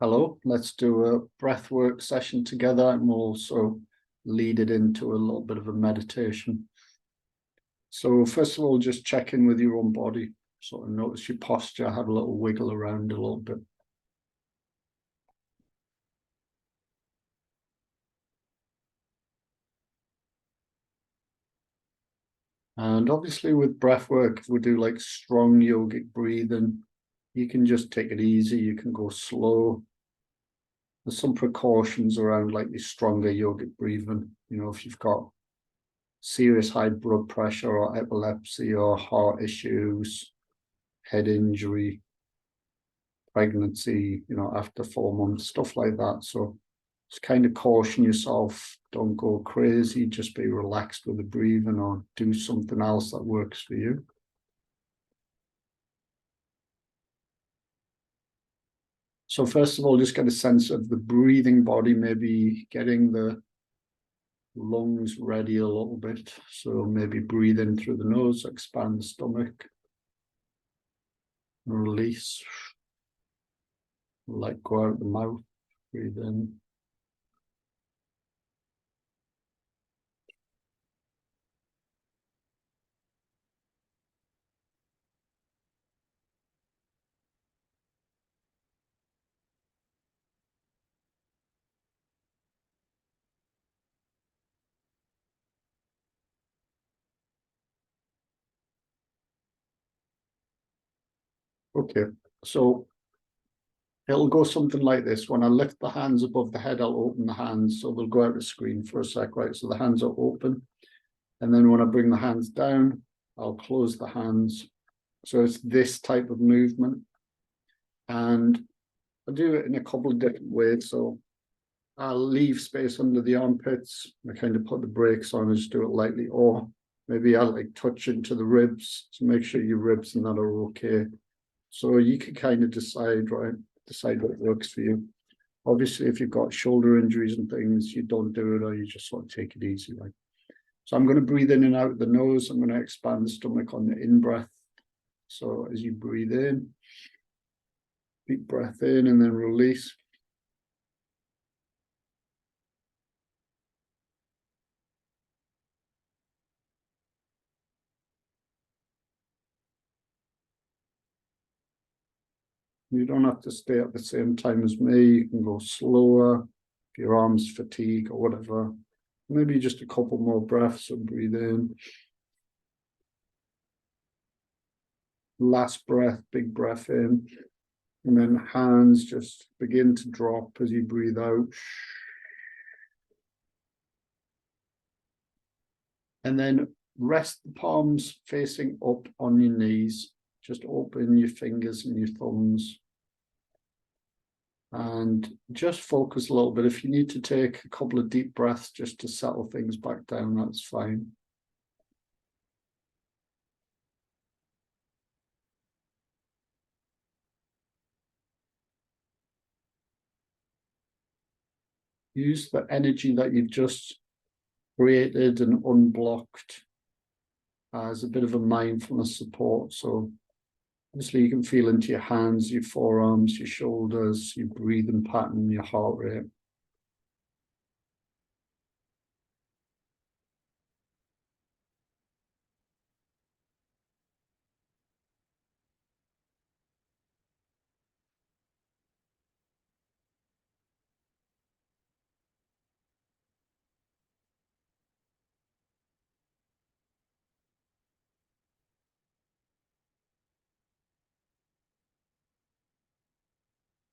Hello, let's do a breathwork session together and we'll also lead it into a little bit of a meditation. So first of all, just check in with your own body. Sort of notice your posture, have a little wiggle around a little bit. And obviously with breath work, if we do like strong yogic breathing, you can just take it easy, you can go slow. There's some precautions around like the stronger yogic breathing. If you've got serious high blood pressure or epilepsy or heart issues, head injury, pregnancy, after 4 months, stuff like that. So just kind of caution yourself, don't go crazy, just be relaxed with the breathing or do something else that works for you. So first of all, just get a sense of the breathing body, maybe getting the lungs ready a little bit. So maybe breathe in through the nose, expand the stomach, release, let go out the mouth, breathe in. Okay, so it'll go something like this. When I lift the hands above the head, I'll open the hands. So they'll go out of screen for a sec, right? So the hands are open. And then when I bring the hands down, I'll close the hands. So it's this type of movement. And I do it in a couple of different ways. So I'll leave space under the armpits. I kind of put the brakes on and just do it lightly. Or maybe I'll like touch into the ribs to make sure your ribs and that are okay. So you can kind of decide, right? Decide what works for you. Obviously, if you've got shoulder injuries and things, you don't do it or you just sort of take it easy. Like, so I'm going to breathe in and out the nose. I'm going to expand the stomach on the in breath. So as you breathe in, deep breath in and then release. You don't have to stay at the same time as me. You can go slower if your arms fatigue or whatever. Maybe just a couple more breaths and breathe in. Last breath, big breath in. And then hands just begin to drop as you breathe out. And then rest the palms facing up on your knees. Just open your fingers and your thumbs. And just focus a little bit. If you need to take a couple of deep breaths just to settle things back down, that's fine. Use the energy that you've just created and unblocked as a bit of a mindfulness support. So obviously you can feel into your hands, your forearms, your shoulders, your breathing pattern, your heart rate.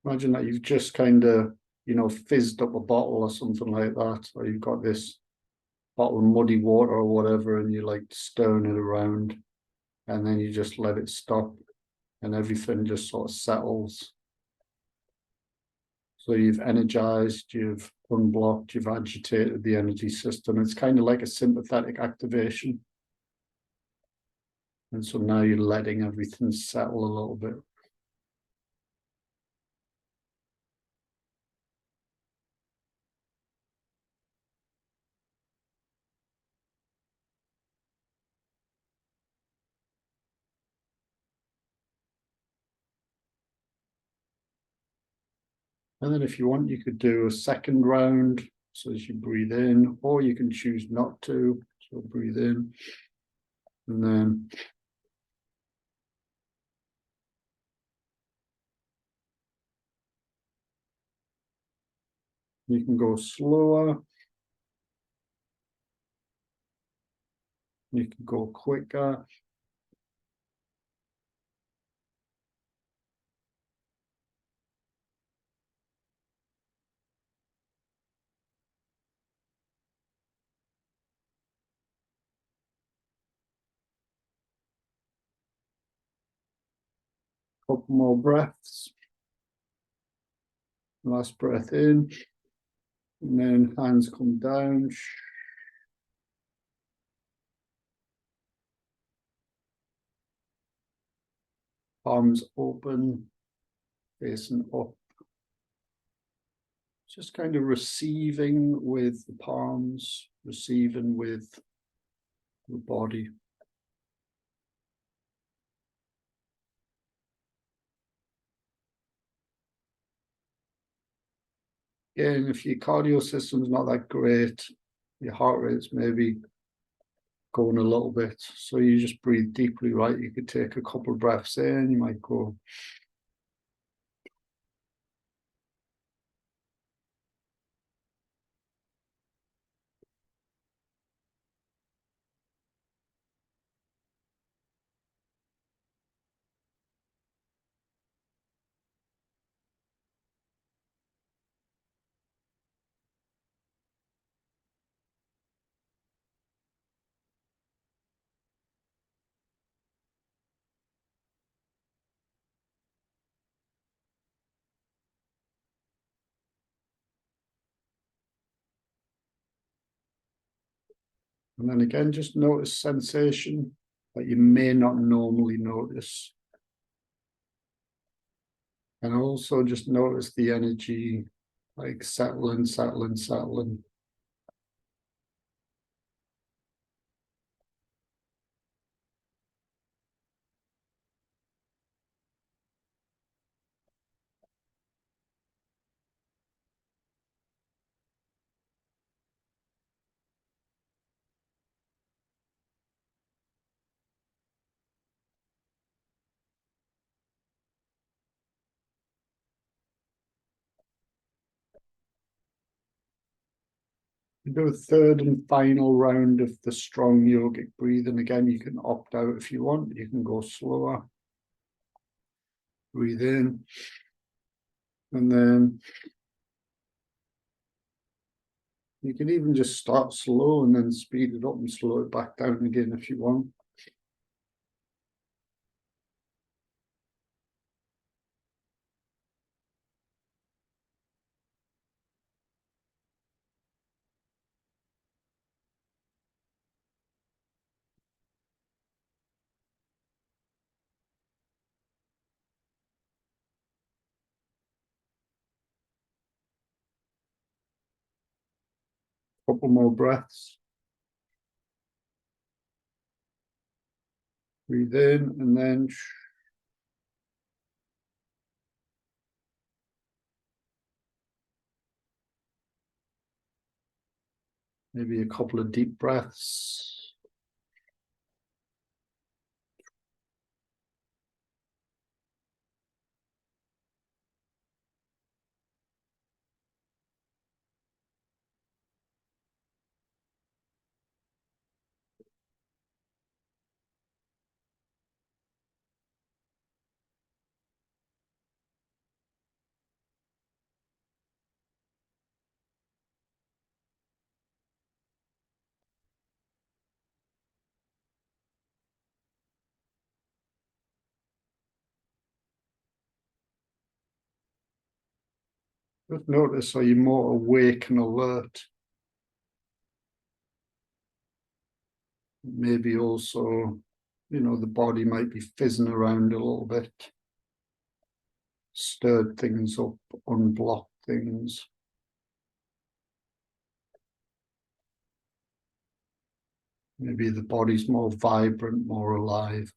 Imagine that you've just kind of, fizzed up a bottle or something like that, or you've got this bottle of muddy water or whatever, and you like stirring it around, and then you just let it stop, and everything just sort of settles. So you've energized, you've unblocked, you've agitated the energy system. It's kind of like a sympathetic activation. And so now you're letting everything settle a little bit. And then if you want, you could do a second round. So as you breathe in, or you can choose not to. So breathe in, and then you can go slower. You can go quicker. Couple more breaths. Last breath in, and then hands come down. Palms open, facing up. Just kind of receiving with the palms, receiving with the body. Again, if your cardio system's not that great, your heart rate's maybe going a little bit. So you just breathe deeply, right? You could take a couple of breaths in, you might go. And then again, just notice sensation that you may not normally notice. And also just notice the energy, like settling, settling, settling. You do a third and final round of the strong yogic breathing. Again, you can opt out if you want. You can go slower. Breathe in. And then you can even just start slow and then speed it up and slow it back down again if you want. Couple more breaths. Breathe in and then maybe a couple of deep breaths. Just notice, are you more awake and alert? Maybe also, the body might be fizzing around a little bit. Stirred things up, unblocked things. Maybe the body's more vibrant, more alive.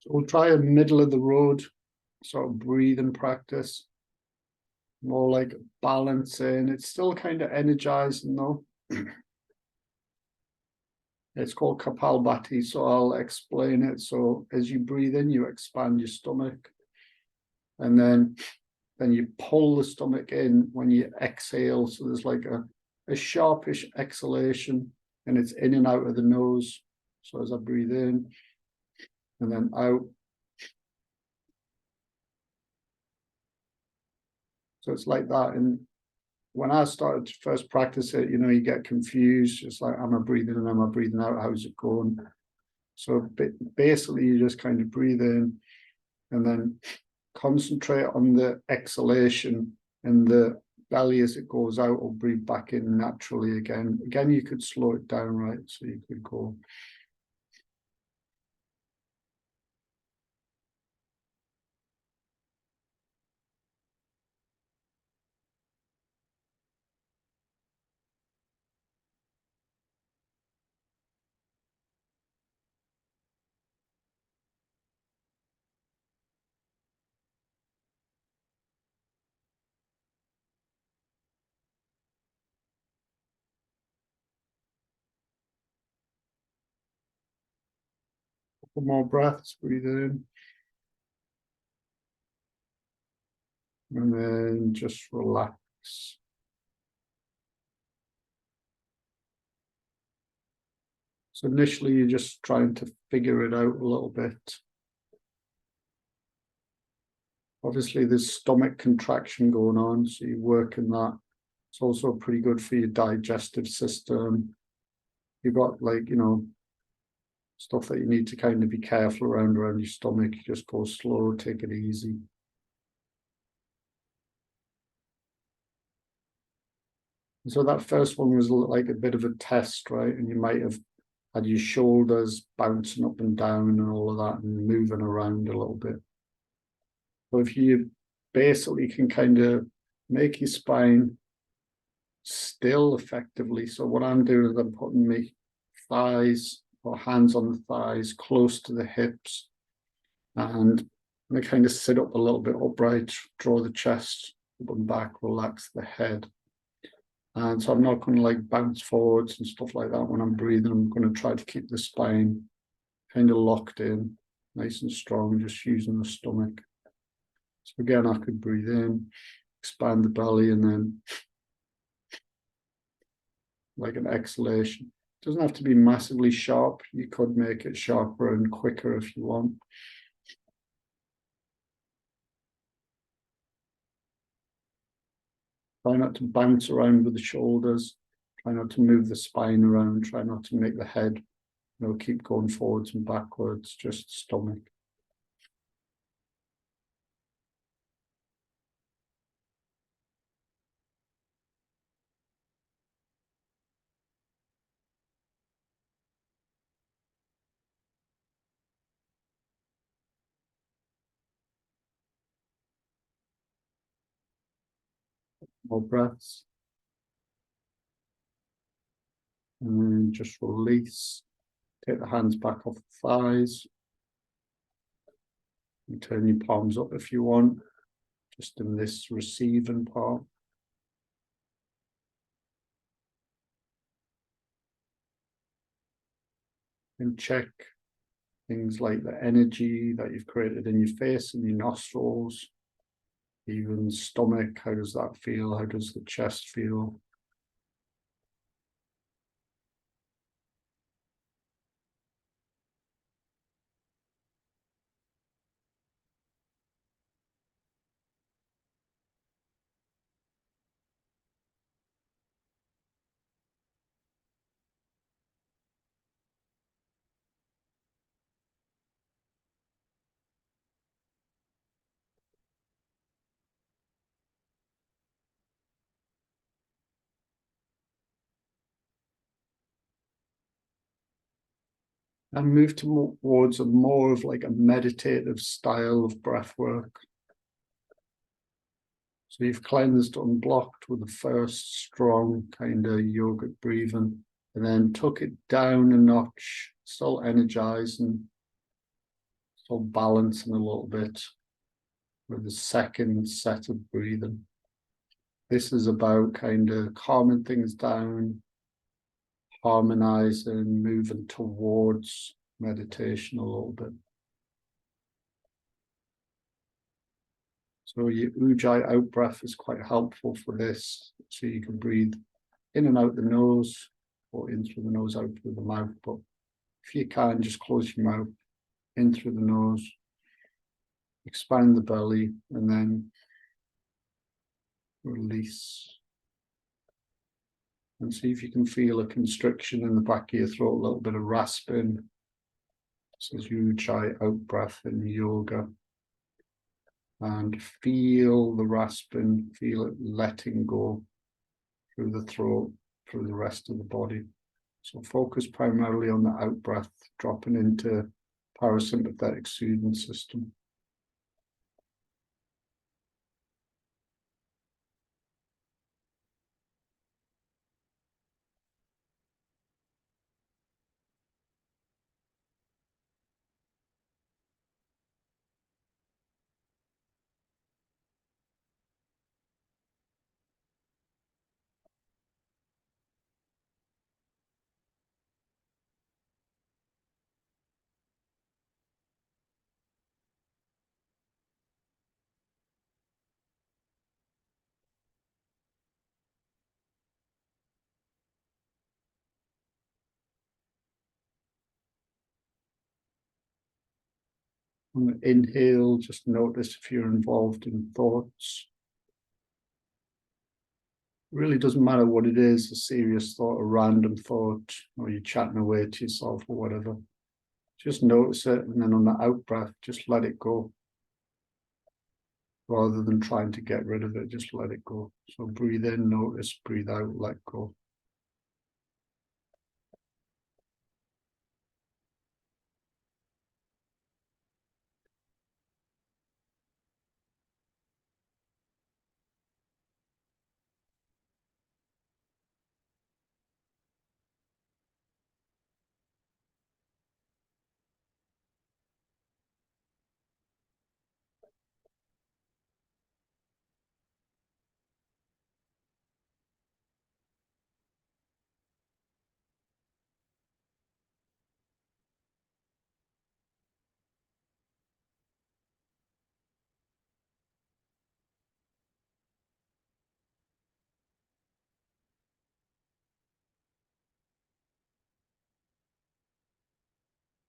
So we'll try a middle of the road sort of breathing practice, more like balancing. It's still kind of energizing though. It's called kapalabhati, so I'll explain it. So as you breathe in, you expand your stomach, and then you pull the stomach in when you exhale. So there's like a sharpish exhalation, and it's in and out of the nose. So as I breathe in and then out. So it's like that. And when I started to first practice it, you get confused. It's like, am I breathing in? Am I breathing out? How's it going? So basically, you just kind of breathe in and then concentrate on the exhalation and the belly as it goes out, or breathe back in naturally again. Again, you could slow it down, right? So you could go. Couple more breaths, breathe in. And then just relax. So initially, you're just trying to figure it out a little bit. Obviously, there's stomach contraction going on, so you work in that. It's also pretty good for your digestive system. You've got stuff that you need to kind of be careful around your stomach. You just go slow, take it easy. And so that first one was like a bit of a test, right? And you might have had your shoulders bouncing up and down and all of that and moving around a little bit. So if you basically can kind of make your spine still effectively. So what I'm doing is I'm putting my thighs or hands on the thighs close to the hips, and I kind of sit up a little bit upright, draw the chest up and back, relax the head. And so I'm not going to like bounce forwards and stuff like that when I'm breathing. I'm going to try to keep the spine kind of locked in, nice and strong, just using the stomach. So again, I could breathe in, expand the belly, and then like an exhalation. It doesn't have to be massively sharp. You could make it sharper and quicker if you want. Try not to bounce around with the shoulders. Try not to move the spine around. Try not to make the head, keep going forwards and backwards, just stomach. More breaths. And then just release. Take the hands back off the thighs. And turn your palms up if you want, just in this receiving part. And check things like the energy that you've created in your face and your nostrils, even stomach. How does that feel? How does the chest feel? And move towards a more of like a meditative style of breath work. So you've cleansed, unblocked with the first strong kind of yogic breathing, and then took it down a notch, still energizing, So balancing a little bit with the second set of breathing. This is about kind of calming things down, harmonizing, moving towards meditation a little bit. So your ujjayi out breath is quite helpful for this. So you can breathe in and out the nose, or in through the nose, out through the mouth. But if you can, just close your mouth, in through the nose, expand the belly, and then release. And see if you can feel a constriction in the back of your throat, a little bit of rasping. This is ujjayi out breath in yoga. And feel the rasping, feel it letting go through the throat, through the rest of the body. So focus primarily on the out breath, dropping into parasympathetic soothing system. On the inhale, just notice if you're involved in thoughts. It really doesn't matter what it is, a serious thought, a random thought, or you're chatting away to yourself or whatever. Just notice it, and then on the out breath, just let it go. Rather than trying to get rid of it, just let it go. So breathe in, notice, breathe out, let go.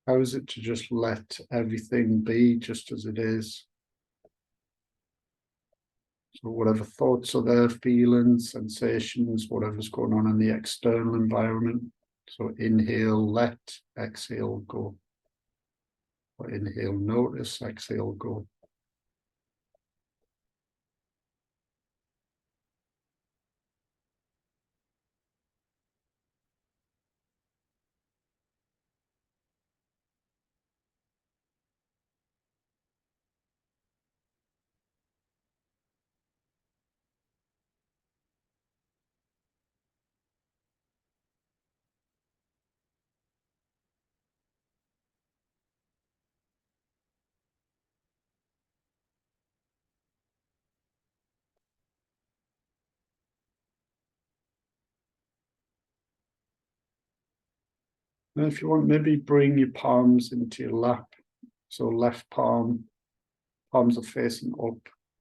How is it to just let everything be just as it is? So whatever thoughts are there, feelings, sensations, whatever's going on in the external environment. So inhale, let, exhale, go. Or inhale, notice, exhale, go. And if you want, maybe bring your palms into your lap. So left palm, palms are facing up,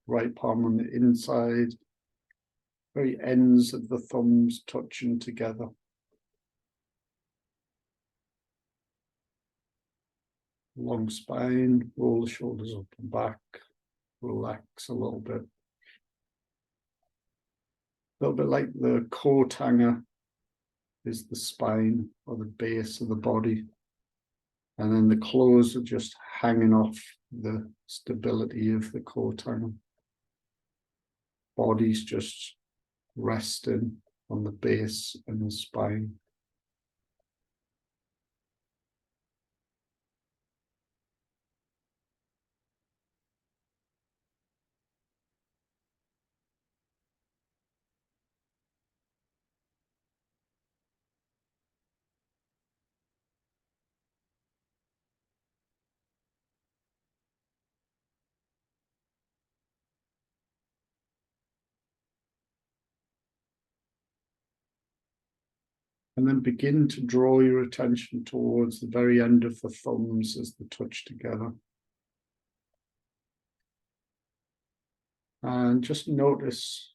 right palm on the inside, very ends of the thumbs touching together. Long spine, roll the shoulders up and back, relax a little bit. A little bit like the coat hanger is the spine or the base of the body. And then the clothes are just hanging off the stability of the coat hanger. Body's just resting on the base and the spine. And then begin to draw your attention towards the very end of the thumbs as they touch together. And just notice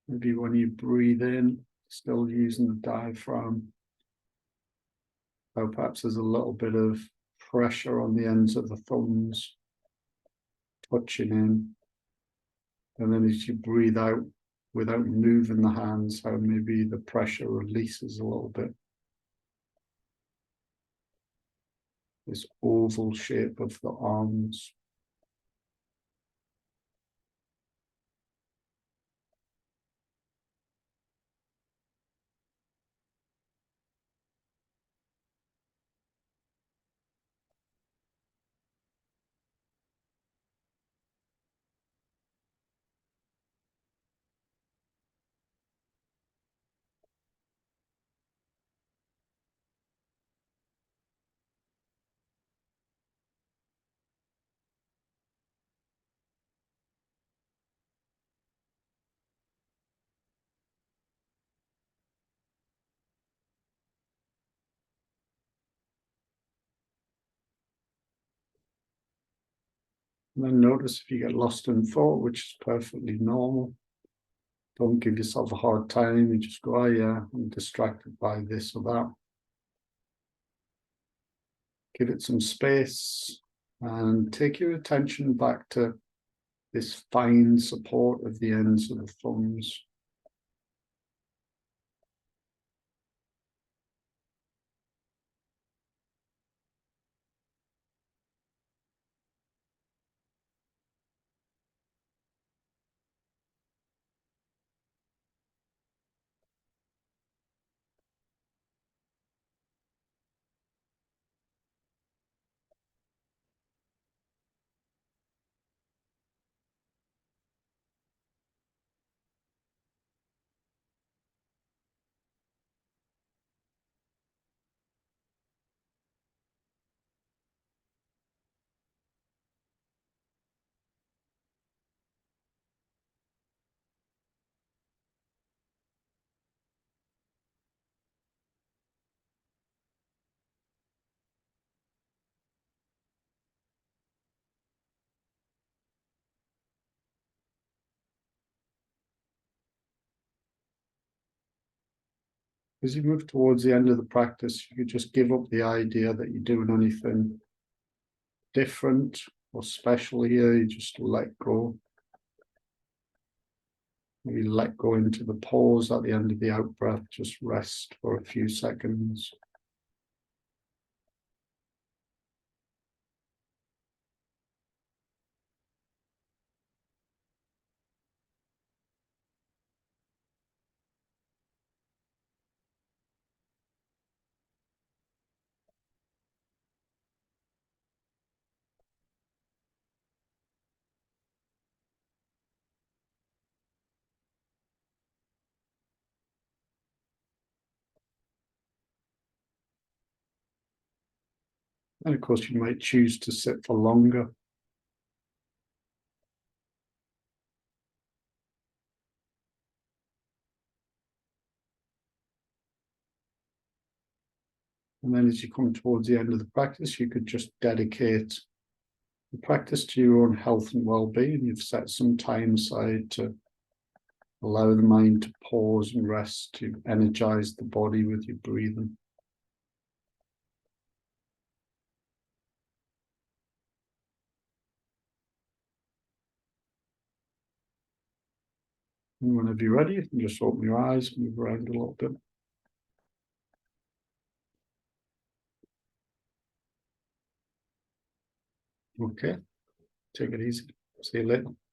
maybe when you breathe in, still using the diaphragm, or perhaps there's a little bit of pressure on the ends of the thumbs, touching in. And then as you breathe out, without moving the hands, how maybe the pressure releases a little bit. This oval shape of the arms. And then notice if you get lost in thought, which is perfectly normal. Don't give yourself a hard time. You just go, oh yeah, I'm distracted by this or that. Give it some space and take your attention back to this fine support of the ends of the thumbs. As you move towards the end of the practice, you could just give up the idea that you're doing anything different or special here. You just let go. Maybe let go into the pause at the end of the out breath. Just rest for a few seconds. And of course, you might choose to sit for longer. And then as you come towards the end of the practice, you could just dedicate the practice to your own health and well-being. You've set some time aside to allow the mind to pause and rest, to energize the body with your breathing. And whenever you're ready, you can just open your eyes, move around a little bit. Okay, take it easy. See you later.